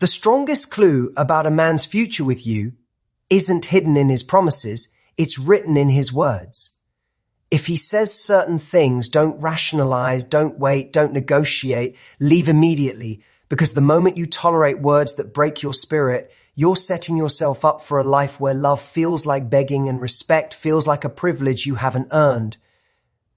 The strongest clue about a man's future with you isn't hidden in his promises, it's written in his words. If he says certain things, don't rationalize, don't wait, don't negotiate, leave immediately, because the moment you tolerate words that break your spirit, you're setting yourself up for a life where love feels like begging and respect feels like a privilege you haven't earned.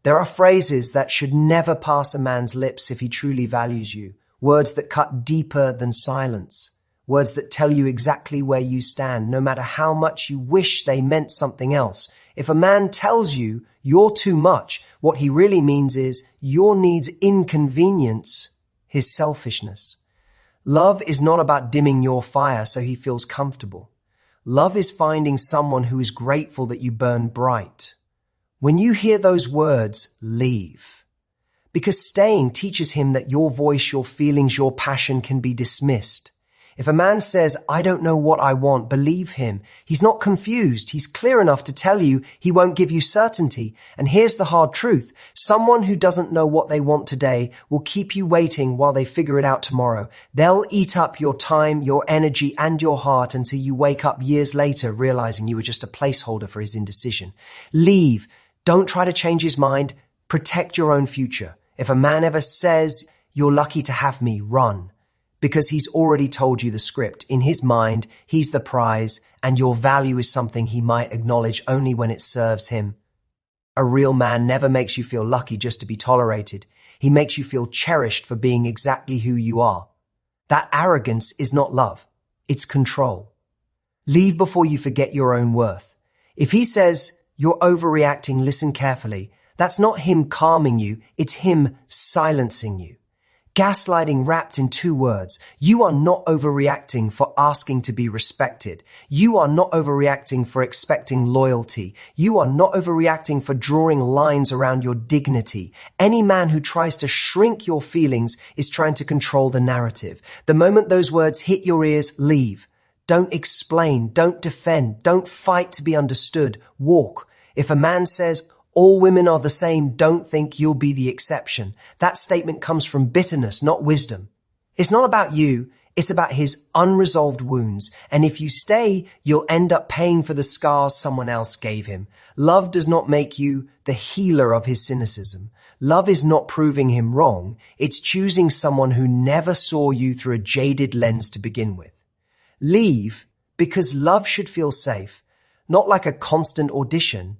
There are phrases that should never pass a man's lips if he truly values you. Words that cut deeper than silence. Words that tell you exactly where you stand, no matter how much you wish they meant something else. If a man tells you you're too much, what he really means is your needs inconvenience his selfishness. Love is not about dimming your fire so he feels comfortable. Love is finding someone who is grateful that you burn bright. When you hear those words, leave. Because staying teaches him that your voice, your feelings, your passion can be dismissed. If a man says, I don't know what I want, believe him. He's not confused. He's clear enough to tell you he won't give you certainty. And here's the hard truth. Someone who doesn't know what they want today will keep you waiting while they figure it out tomorrow. They'll eat up your time, your energy, and your heart until you wake up years later realizing you were just a placeholder for his indecision. Leave. Don't try to change his mind. Protect your own future. If a man ever says, you're lucky to have me, run. Because he's already told you the script. In his mind, he's the prize, and your value is something he might acknowledge only when it serves him. A real man never makes you feel lucky just to be tolerated. He makes you feel cherished for being exactly who you are. That arrogance is not love. It's control. Leave before you forget your own worth. If he says, you're overreacting, listen carefully. That's not him calming you, it's him silencing you. Gaslighting wrapped in 2 words. You are not overreacting for asking to be respected. You are not overreacting for expecting loyalty. You are not overreacting for drawing lines around your dignity. Any man who tries to shrink your feelings is trying to control the narrative. The moment those words hit your ears, leave. Don't explain, don't defend, don't fight to be understood. Walk. If a man says, all women are the same, don't think you'll be the exception. That statement comes from bitterness, not wisdom. It's not about you, it's about his unresolved wounds. And if you stay, you'll end up paying for the scars someone else gave him. Love does not make you the healer of his cynicism. Love is not proving him wrong. It's choosing someone who never saw you through a jaded lens to begin with. Leave because love should feel safe, not like a constant audition.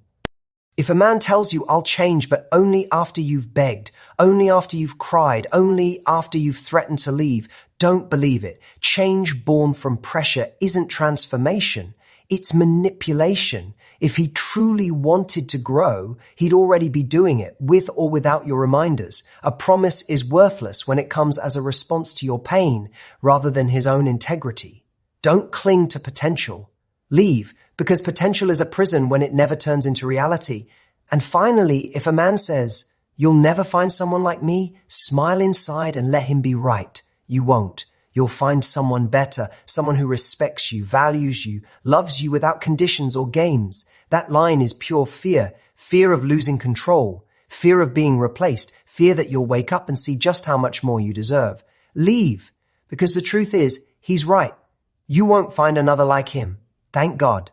If a man tells you, I'll change, but only after you've begged, only after you've cried, only after you've threatened to leave, don't believe it. Change born from pressure isn't transformation. It's manipulation. If he truly wanted to grow, he'd already be doing it, with or without your reminders. A promise is worthless when it comes as a response to your pain, rather than his own integrity. Don't cling to potential. Leave, because potential is a prison when it never turns into reality. And finally, if a man says, you'll never find someone like me, smile inside and let him be right. You won't. You'll find someone better, someone who respects you, values you, loves you without conditions or games. That line is pure fear. Fear of losing control. Fear of being replaced. Fear that you'll wake up and see just how much more you deserve. Leave, because the truth is, he's right. You won't find another like him. Thank God.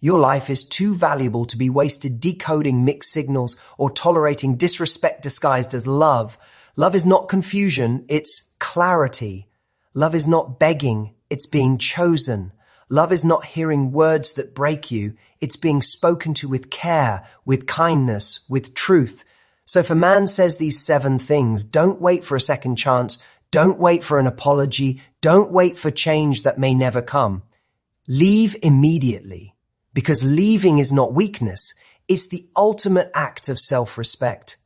Your life is too valuable to be wasted decoding mixed signals or tolerating disrespect disguised as love. Love is not confusion, it's clarity. Love is not begging, it's being chosen. Love is not hearing words that break you, it's being spoken to with care, with kindness, with truth. So if a man says these 7 things, don't wait for a second chance, don't wait for an apology, don't wait for change that may never come. Leave immediately, because leaving is not weakness. It's the ultimate act of self-respect.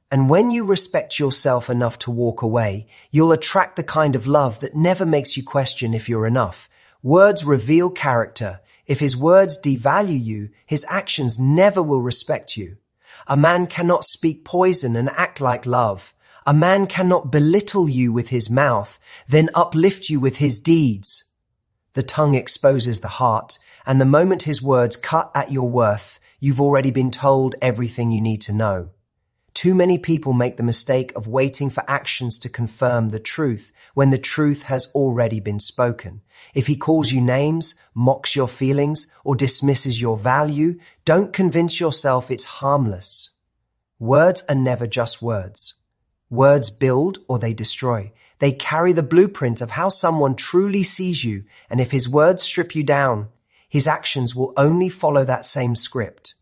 And when you respect yourself enough to walk away, you'll attract the kind of love that never makes you question if you're enough. Words reveal character. If his words devalue you, his actions never will respect you. A man cannot speak poison and act like love. A man cannot belittle you with his mouth, then uplift you with his deeds. The tongue exposes the heart, and the moment his words cut at your worth, you've already been told everything you need to know. Too many people make the mistake of waiting for actions to confirm the truth when the truth has already been spoken. If he calls you names, mocks your feelings, or dismisses your value, don't convince yourself it's harmless. Words are never just words. Words build or they destroy. They carry the blueprint of how someone truly sees you, and if his words strip you down, his actions will only follow that same script.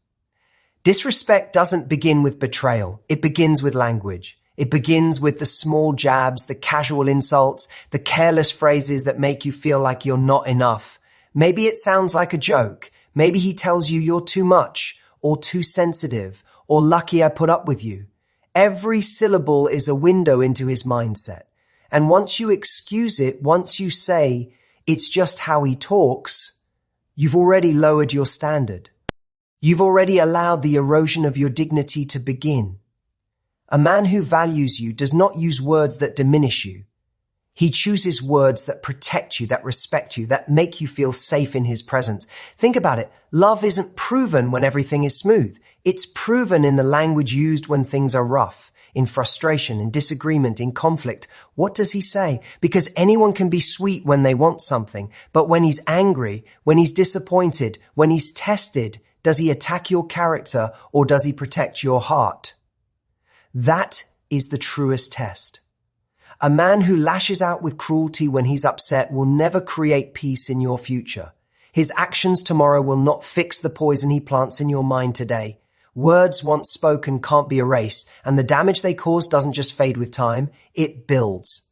Disrespect doesn't begin with betrayal. It begins with language. It begins with the small jabs, the casual insults, the careless phrases that make you feel like you're not enough. Maybe it sounds like a joke. Maybe he tells you you're too much, or too sensitive, or lucky I put up with you. Every syllable is a window into his mindset. And once you excuse it, once you say, it's just how he talks, you've already lowered your standard. You've already allowed the erosion of your dignity to begin. A man who values you does not use words that diminish you. He chooses words that protect you, that respect you, that make you feel safe in his presence. Think about it. Love isn't proven when everything is smooth. It's proven in the language used when things are rough, in frustration, in disagreement, in conflict. What does he say? Because anyone can be sweet when they want something, but when he's angry, when he's disappointed, when he's tested, does he attack your character or does he protect your heart? That is the truest test. A man who lashes out with cruelty when he's upset will never create peace in your future. His actions tomorrow will not fix the poison he plants in your mind today. Words once spoken can't be erased, and the damage they cause doesn't just fade with time, it builds.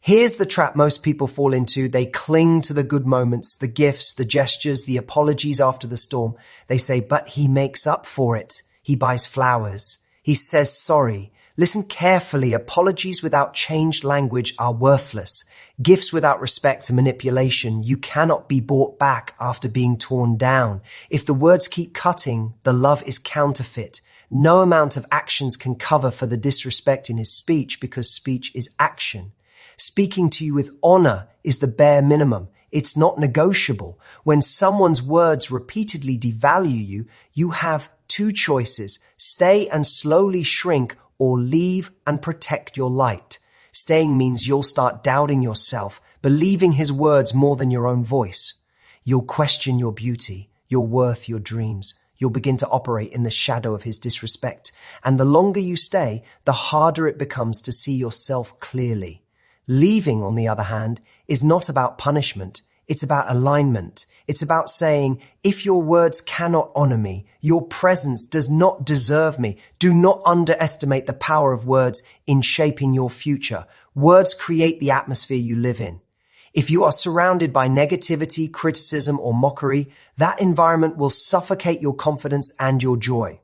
Here's the trap most people fall into. They cling to the good moments, the gifts, the gestures, the apologies after the storm. They say, but he makes up for it. He buys flowers. He says sorry. Listen carefully. Apologies without changed language are worthless. Gifts without respect are manipulation. You cannot be bought back after being torn down. If the words keep cutting, the love is counterfeit. No amount of actions can cover for the disrespect in his speech because speech is action. Speaking to you with honor is the bare minimum. It's not negotiable. When someone's words repeatedly devalue you, you have two choices: stay and slowly shrink, or leave and protect your light. Staying means you'll start doubting yourself, believing his words more than your own voice. You'll question your beauty, your worth, your dreams. You'll begin to operate in the shadow of his disrespect. And the longer you stay, the harder it becomes to see yourself clearly. Leaving, on the other hand, is not about punishment. It's about alignment. It's about saying, if your words cannot honor me, your presence does not deserve me. Do not underestimate the power of words in shaping your future. Words create the atmosphere you live in. If you are surrounded by negativity, criticism, or mockery, that environment will suffocate your confidence and your joy.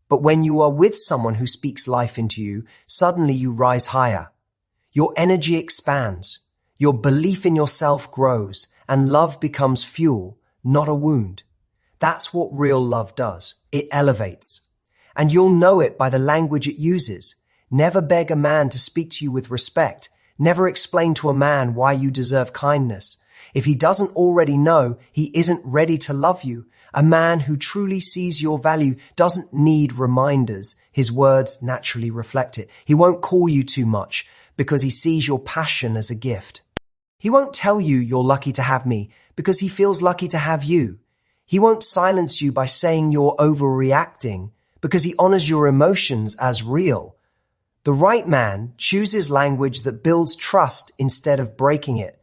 But when you are with someone who speaks life into you, suddenly you rise higher. Your energy expands, your belief in yourself grows, and love becomes fuel, not a wound. That's what real love does. It elevates. And you'll know it by the language it uses. Never beg a man to speak to you with respect. Never explain to a man why you deserve kindness. If he doesn't already know, he isn't ready to love you. A man who truly sees your value doesn't need reminders. His words naturally reflect it. He won't call you too much because he sees your passion as a gift. He won't tell you you're lucky to have me because he feels lucky to have you. He won't silence you by saying you're overreacting because he honors your emotions as real. The right man chooses language that builds trust instead of breaking it.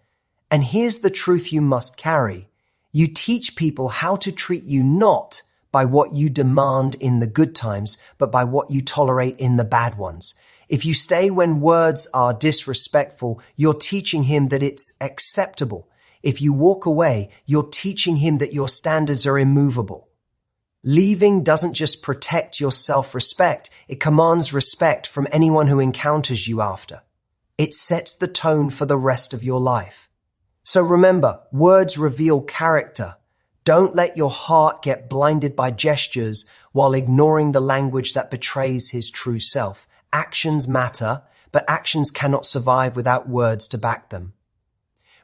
And here's the truth you must carry. You teach people how to treat you not by what you demand in the good times, but by what you tolerate in the bad ones. If you stay when words are disrespectful, you're teaching him that it's acceptable. If you walk away, you're teaching him that your standards are immovable. Leaving doesn't just protect your self-respect, it commands respect from anyone who encounters you after. It sets the tone for the rest of your life. So remember, words reveal character. Don't let your heart get blinded by gestures while ignoring the language that betrays his true self. Actions matter, but actions cannot survive without words to back them.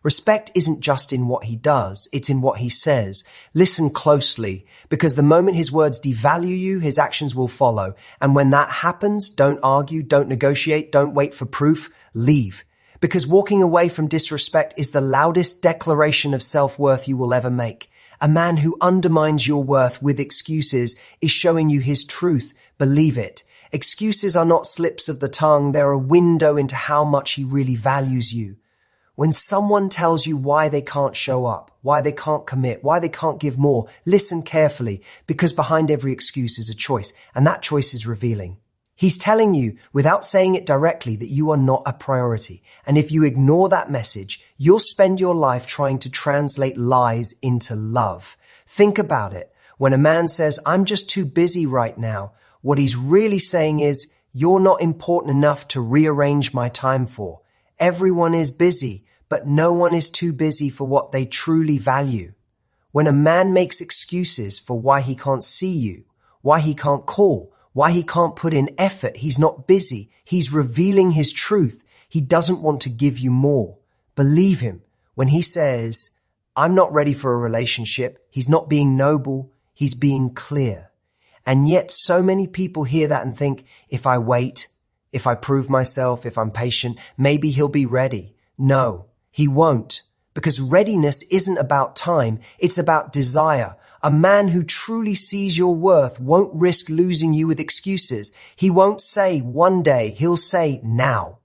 Respect isn't just in what he does, it's in what he says. Listen closely, because the moment his words devalue you, his actions will follow. And when that happens, don't argue, don't negotiate, don't wait for proof, leave. Because walking away from disrespect is the loudest declaration of self-worth you will ever make. A man who undermines your worth with excuses is showing you his truth. Believe it. Excuses are not slips of the tongue, they're a window into how much he really values you. When someone tells you why they can't show up, why they can't commit, why they can't give more, listen carefully, because behind every excuse is a choice, and that choice is revealing. He's telling you, without saying it directly, that you are not a priority. And if you ignore that message, you'll spend your life trying to translate lies into love. Think about it. When a man says, "I'm just too busy right now," what he's really saying is, "You're not important enough to rearrange my time for." Everyone is busy, but no one is too busy for what they truly value. When a man makes excuses for why he can't see you, why he can't call, why he can't put in effort, he's not busy. He's revealing his truth. He doesn't want to give you more. Believe him. When he says, "I'm not ready for a relationship," he's not being noble, he's being clear. And yet so many people hear that and think, if I wait, if I prove myself, if I'm patient, maybe he'll be ready. No, he won't. Because readiness isn't about time, it's about desire. A man who truly sees your worth won't risk losing you with excuses. He won't say one day, he'll say now.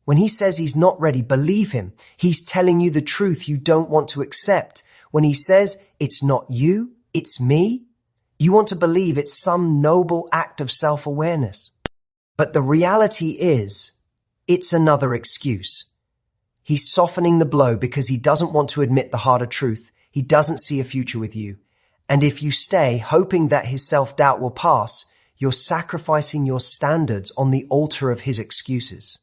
When he says he's not ready, believe him. He's telling you the truth you don't want to accept. When he says it's not you, it's me, you want to believe it's some noble act of self-awareness. But the reality is, it's another excuse. He's softening the blow because he doesn't want to admit the harder truth. He doesn't see a future with you. And if you stay hoping that his self-doubt will pass, you're sacrificing your standards on the altar of his excuses.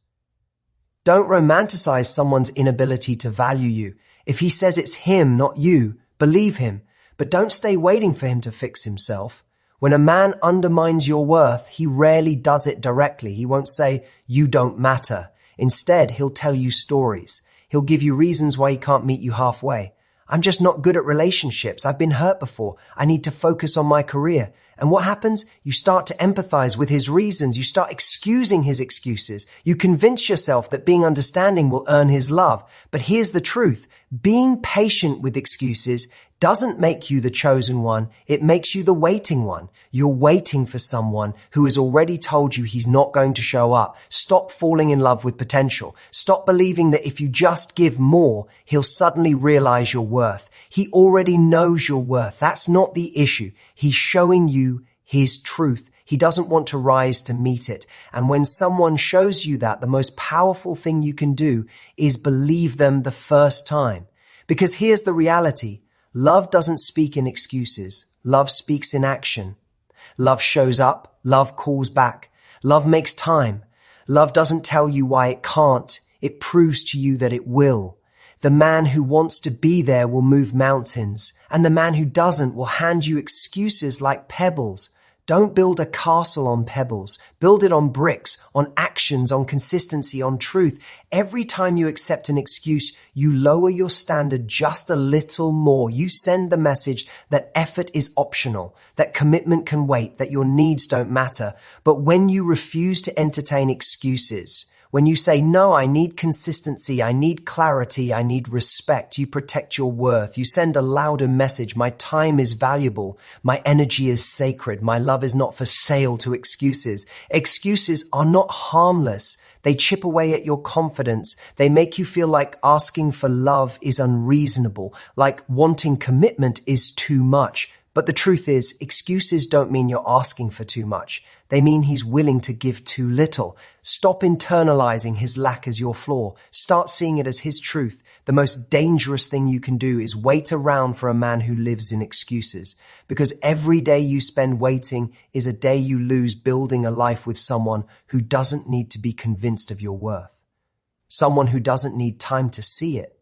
Don't romanticize someone's inability to value you. If he says it's him, not you, believe him. But don't stay waiting for him to fix himself. When a man undermines your worth, he rarely does it directly. He won't say, "You don't matter." Instead, he'll tell you stories. He'll give you reasons why he can't meet you halfway. "I'm just not good at relationships. I've been hurt before. I need to focus on my career." And what happens? You start to empathize with his reasons. You start excusing his excuses. You convince yourself that being understanding will earn his love. But here's the truth. Being patient with excuses doesn't make you the chosen one. It makes you the waiting one. You're waiting for someone who has already told you he's not going to show up. Stop falling in love with potential. Stop believing that if you just give more, he'll suddenly realize your worth. He already knows your worth. That's not the issue. He's showing you his truth. He doesn't want to rise to meet it. And when someone shows you that, the most powerful thing you can do is believe them the first time. Because here's the reality. Love doesn't speak in excuses. Love speaks in action. Love shows up. Love calls back. Love makes time. Love doesn't tell you why it can't. It proves to you that it will. The man who wants to be there will move mountains, and the man who doesn't will hand you excuses like pebbles. Don't build a castle on pebbles. Build it on bricks, on actions, on consistency, on truth. Every time you accept an excuse, you lower your standard just a little more. You send the message that effort is optional, that commitment can wait, that your needs don't matter. But when you refuse to entertain excuses, when you say, "No, I need consistency, I need clarity, I need respect," you protect your worth. You send a louder message. My time is valuable. My energy is sacred. My love is not for sale to excuses. Excuses are not harmless. They chip away at your confidence. They make you feel like asking for love is unreasonable, like wanting commitment is too much. But the truth is, excuses don't mean you're asking for too much. They mean he's willing to give too little. Stop internalizing his lack as your flaw. Start seeing it as his truth. The most dangerous thing you can do is wait around for a man who lives in excuses. Because every day you spend waiting is a day you lose building a life with someone who doesn't need to be convinced of your worth. Someone who doesn't need time to see it.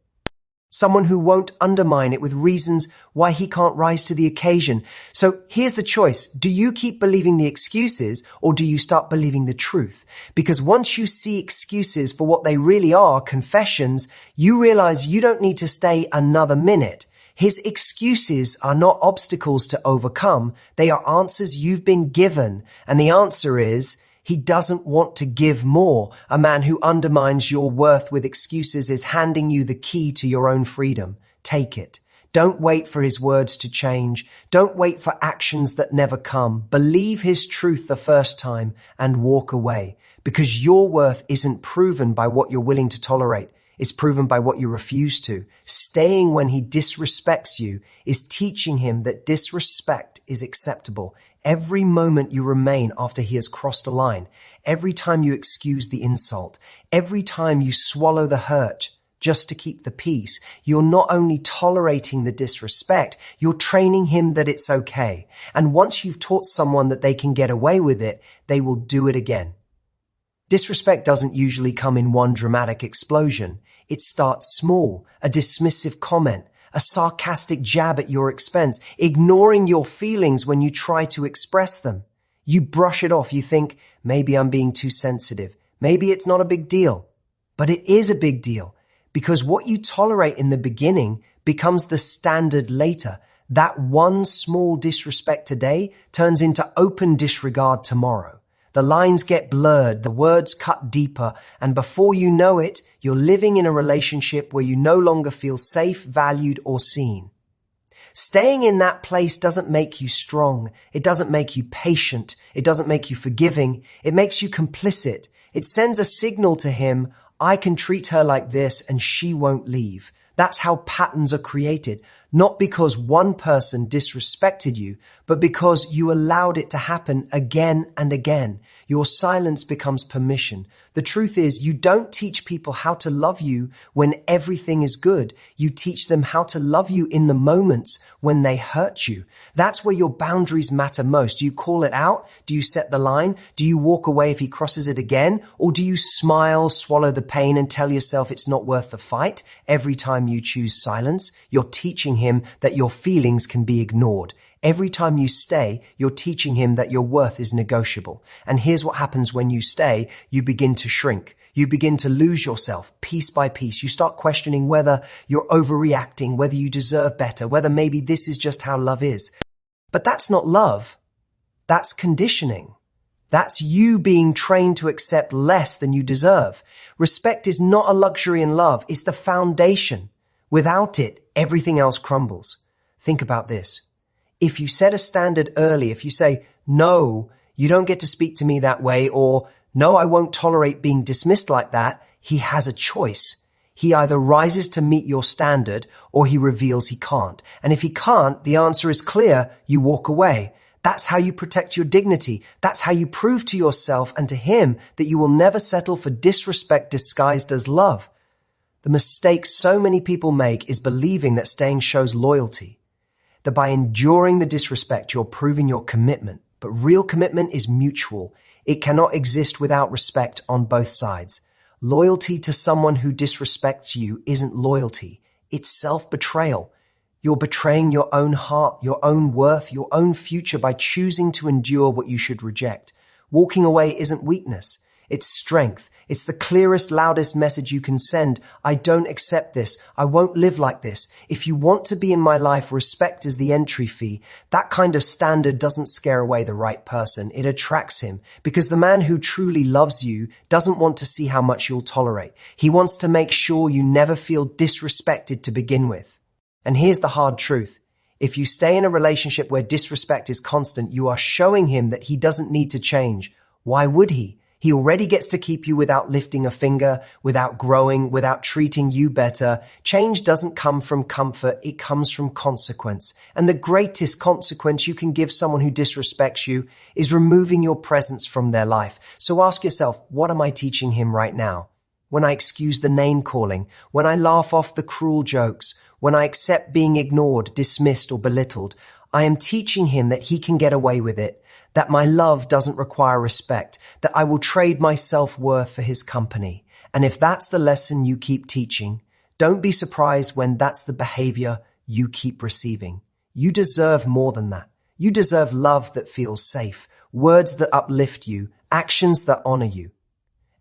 Someone who won't undermine it with reasons why he can't rise to the occasion. So here's the choice. Do you keep believing the excuses or do you start believing the truth? Because once you see excuses for what they really are, confessions, you realize you don't need to stay another minute. His excuses are not obstacles to overcome. They are answers you've been given. And the answer is, he doesn't want to give more. A man who undermines your worth with excuses is handing you the key to your own freedom. Take it. Don't wait for his words to change. Don't wait for actions that never come. Believe his truth the first time and walk away, because your worth isn't proven by what you're willing to tolerate. It's proven by what you refuse to. Staying when he disrespects you is teaching him that disrespect is acceptable. Every moment you remain after he has crossed a line, every time you excuse the insult, every time you swallow the hurt just to keep the peace, you're not only tolerating the disrespect, you're training him that it's okay. And once you've taught someone that they can get away with it, they will do it again. Disrespect doesn't usually come in one dramatic explosion. It starts small, a dismissive comment, a sarcastic jab at your expense, ignoring your feelings when you try to express them. You brush it off. You think, maybe I'm being too sensitive. Maybe it's not a big deal. But it is a big deal, because what you tolerate in the beginning becomes the standard later. That one small disrespect today turns into open disregard tomorrow. The lines get blurred, the words cut deeper, and before you know it, you're living in a relationship where you no longer feel safe, valued, or seen. Staying in that place doesn't make you strong. It doesn't make you patient. It doesn't make you forgiving. It makes you complicit. It sends a signal to him, I can treat her like this and she won't leave. That's how patterns are created, not because one person disrespected you, but because you allowed it to happen again and again. Your silence becomes permission. The truth is, you don't teach people how to love you when everything is good. You teach them how to love you in the moments when they hurt you. That's where your boundaries matter most. Do you call it out? Do you set the line? Do you walk away if he crosses it again? Or do you smile, swallow the pain, and tell yourself it's not worth the fight? Every time you choose silence, you're teaching him that your feelings can be ignored. Every time you stay, you're teaching him that your worth is negotiable. And here's what happens when you stay. You begin to shrink. You begin to lose yourself piece by piece. You start questioning whether you're overreacting, whether you deserve better, whether maybe this is just how love is. But that's not love. That's conditioning. That's you being trained to accept less than you deserve. Respect is not a luxury in love. It's the foundation. Without it, everything else crumbles. Think about this. If you set a standard early, if you say, no, you don't get to speak to me that way, or no, I won't tolerate being dismissed like that, he has a choice. He either rises to meet your standard or he reveals he can't. And if he can't, the answer is clear. You walk away. That's how you protect your dignity. That's how you prove to yourself and to him that you will never settle for disrespect disguised as love. The mistake so many people make is believing that staying shows loyalty, that by enduring the disrespect, you're proving your commitment. But real commitment is mutual. It cannot exist without respect on both sides. Loyalty to someone who disrespects you isn't loyalty. It's self-betrayal. You're betraying your own heart, your own worth, your own future by choosing to endure what you should reject. Walking away isn't weakness. It's strength. It's the clearest, loudest message you can send. I don't accept this. I won't live like this. If you want to be in my life, respect is the entry fee. That kind of standard doesn't scare away the right person. It attracts him, because the man who truly loves you doesn't want to see how much you'll tolerate. He wants to make sure you never feel disrespected to begin with. And here's the hard truth. If you stay in a relationship where disrespect is constant, you are showing him that he doesn't need to change. Why would he? He already gets to keep you without lifting a finger, without growing, without treating you better. Change doesn't come from comfort. It comes from consequence. And the greatest consequence you can give someone who disrespects you is removing your presence from their life. So ask yourself, what am I teaching him right now? When I excuse the name calling, when I laugh off the cruel jokes, when I accept being ignored, dismissed, or belittled, I am teaching him that he can get away with it, that my love doesn't require respect, that I will trade my self-worth for his company. And if that's the lesson you keep teaching, Don't be surprised when that's the behavior you keep receiving. You deserve more than that. You deserve love that feels safe, words that uplift you, actions that honor you.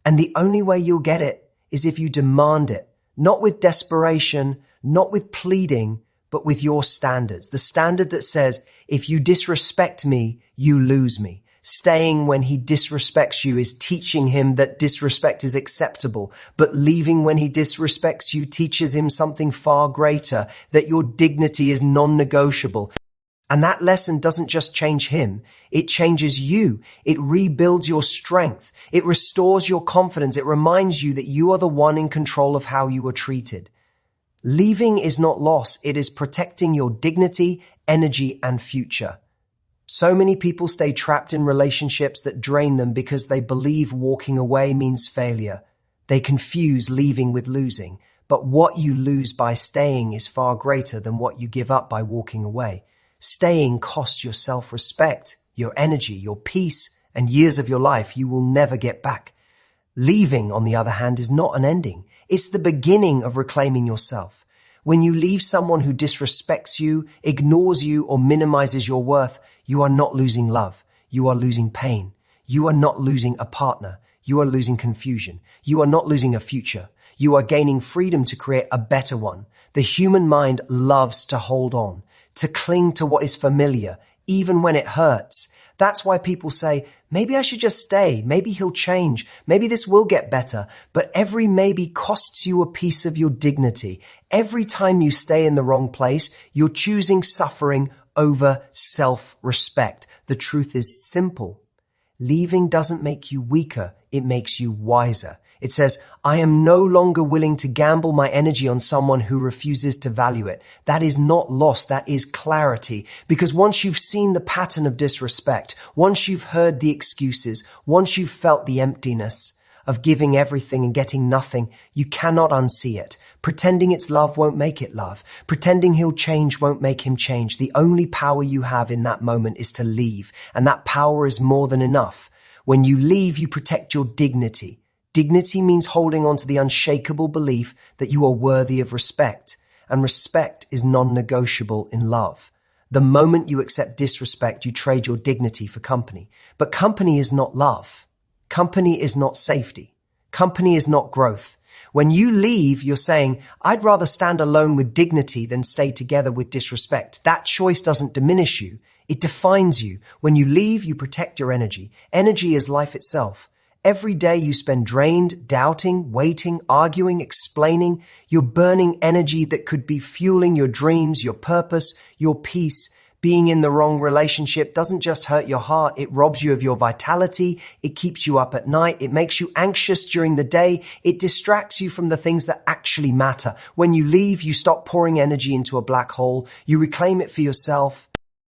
And the only way you'll get it is if you demand it, not with desperation, not with pleading, but with your standards. The standard that says, if you disrespect me, you lose me. Staying when he disrespects you is teaching him that disrespect is acceptable, but leaving when he disrespects you teaches him something far greater, that your dignity is non-negotiable. And that lesson doesn't just change him, it changes you. It rebuilds your strength. It restores your confidence. It reminds you that you are the one in control of how you are treated. Leaving is not loss. It is protecting your dignity, energy, and future. So many people stay trapped in relationships that drain them because they believe walking away means failure. They confuse leaving with losing. But what you lose by staying is far greater than what you give up by walking away. Staying costs your self-respect, your energy, your peace, and years of your life you will never get back. Leaving, on the other hand, is not an ending. It's the beginning of reclaiming yourself. When you leave someone who disrespects you, ignores you, or minimizes your worth, you are not losing love. You are losing pain. You are not losing a partner. You are losing confusion. You are not losing a future. You are gaining freedom to create a better one. The human mind loves to hold on, to cling to what is familiar, even when it hurts. That's why people say, maybe I should just stay. Maybe he'll change. Maybe this will get better. But every maybe costs you a piece of your dignity. Every time you stay in the wrong place, you're choosing suffering over self-respect. The truth is simple. Leaving doesn't make you weaker. It makes you wiser. It says, I am no longer willing to gamble my energy on someone who refuses to value it. That is not loss. That is clarity. Because once you've seen the pattern of disrespect, once you've heard the excuses, once you've felt the emptiness of giving everything and getting nothing, you cannot unsee it. Pretending it's love won't make it love. Pretending he'll change won't make him change. The only power you have in that moment is to leave. And that power is more than enough. When you leave, you protect your dignity. Dignity means holding on to the unshakable belief that you are worthy of respect, and respect is non-negotiable in love. The moment you accept disrespect, you trade your dignity for company. But company is not love. Company is not safety. Company is not growth. When you leave, you're saying, I'd rather stand alone with dignity than stay together with disrespect. That choice doesn't diminish you. It defines you. When you leave, you protect your energy. Energy is life itself. Every day you spend drained, doubting, waiting, arguing, explaining. You're burning energy that could be fueling your dreams, your purpose, your peace. Being in the wrong relationship doesn't just hurt your heart. It robs you of your vitality. It keeps you up at night. It makes you anxious during the day. It distracts you from the things that actually matter. When you leave, you stop pouring energy into a black hole. You reclaim it for yourself.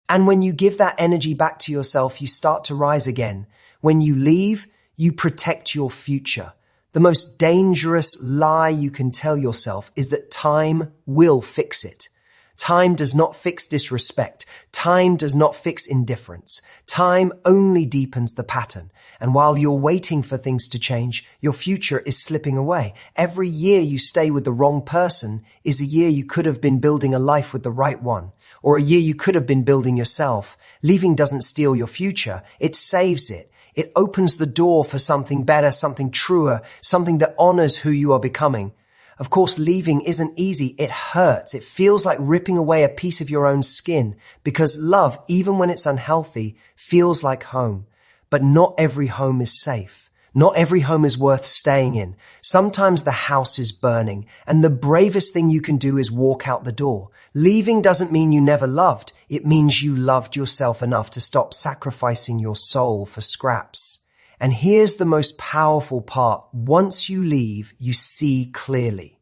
And when you give that energy back to yourself, you start to rise again. When you leave, you protect your future. The most dangerous lie you can tell yourself is that time will fix it. Time does not fix disrespect. Time does not fix indifference. Time only deepens the pattern. And while you're waiting for things to change, your future is slipping away. Every year you stay with the wrong person is a year you could have been building a life with the right one, or a year you could have been building yourself. Leaving doesn't steal your future. It saves it. It opens the door for something better, something truer, something that honors who you are becoming. Of course, leaving isn't easy. It hurts. It feels like ripping away a piece of your own skin, because love, even when it's unhealthy, feels like home. But not every home is safe. Not every home is worth staying in. Sometimes the house is burning, and the bravest thing you can do is walk out the door. Leaving doesn't mean you never loved. It means you loved yourself enough to stop sacrificing your soul for scraps. And here's the most powerful part. Once you leave, you see clearly.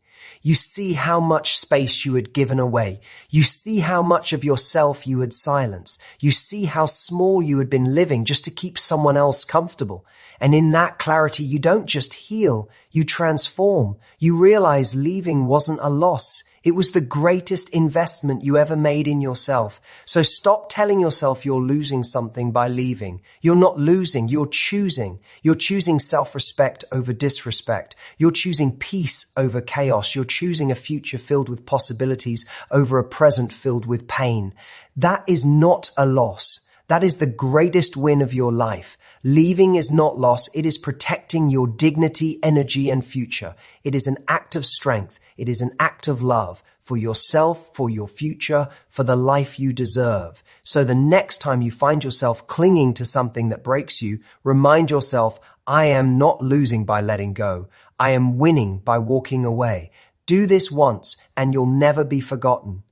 You see how much space you had given away. You see how much of yourself you had silenced. You see how small you had been living just to keep someone else comfortable. And in that clarity, you don't just heal, you transform. You realize leaving wasn't a loss. It was the greatest investment you ever made in yourself. So stop telling yourself you're losing something by leaving. You're not losing, you're choosing. You're choosing self-respect over disrespect. You're choosing peace over chaos. You're choosing a future filled with possibilities over a present filled with pain. That is not a loss. That is the greatest win of your life. Leaving is not loss. It is protecting your dignity, energy, and future. It is an act of strength. It is an act of love for yourself, for your future, for the life you deserve. So the next time you find yourself clinging to something that breaks you, remind yourself, I am not losing by letting go. I am winning by walking away. Do this once and you'll never be forgotten.